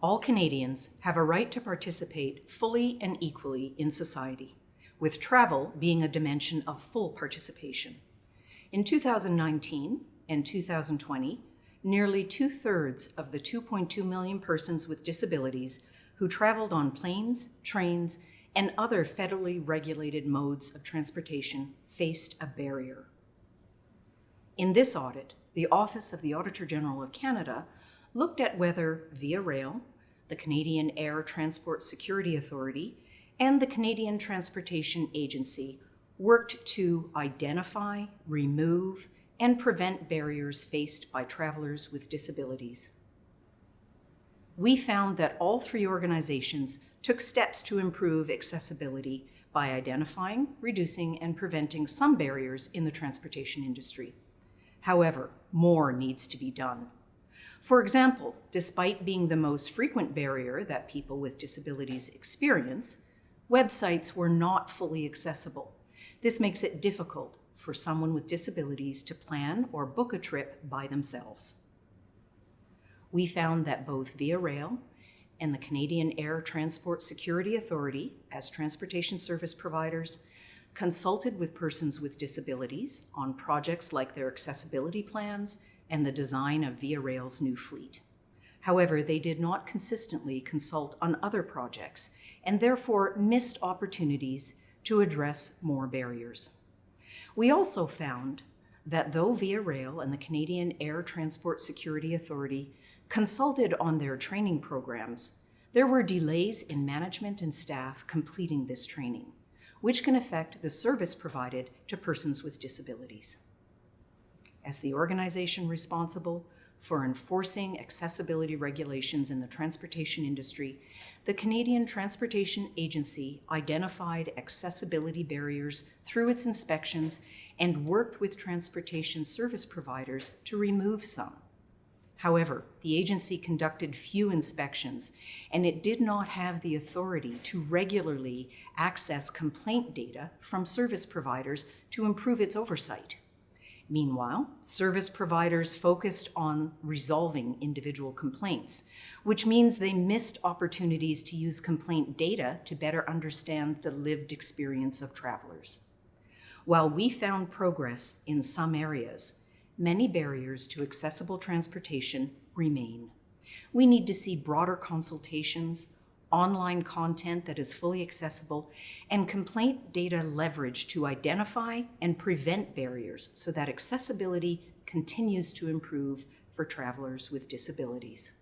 All Canadians have a right to participate fully and equally in society, with travel being a dimension of full participation. In 2019 and 2020, nearly 2/3 of the 2.2 million persons with disabilities who traveled on planes, trains, and other federally regulated modes of transportation faced a barrier. In this audit, the Office of the Auditor General of Canada looked at whether Via Rail, the Canadian Air Transport Security Authority, and the Canadian Transportation Agency worked to identify, remove, and prevent barriers faced by travelers with disabilities. We found that all three organizations took steps to improve accessibility by identifying, reducing, and preventing some barriers in the transportation industry. However, more needs to be done. For example, despite being the most frequent barrier that people with disabilities experience, websites were not fully accessible. This makes it difficult for someone with disabilities to plan or book a trip by themselves. We found that both Via Rail and the Canadian Air Transport Security Authority, as transportation service providers, consulted with persons with disabilities on projects like their accessibility plans and the design of Via Rail's new fleet. However, they did not consistently consult on other projects and therefore missed opportunities to address more barriers. We also found that though Via Rail and the Canadian Air Transport Security Authority consulted on their training programs, there were delays in management and staff completing this training, which can affect the service provided to persons with disabilities. As the organization responsible for enforcing accessibility regulations in the transportation industry, the Canadian Transportation Agency identified accessibility barriers through its inspections and worked with transportation service providers to remove some. However, the agency conducted few inspections, and it did not have the authority to regularly access complaint data from service providers to improve its oversight. Meanwhile, service providers focused on resolving individual complaints, which means they missed opportunities to use complaint data to better understand the lived experience of travelers. While we found progress in some areas, many barriers to accessible transportation remain. We need to see broader consultations, online content that is fully accessible, and complaint data leveraged to identify and prevent barriers so that accessibility continues to improve for travelers with disabilities.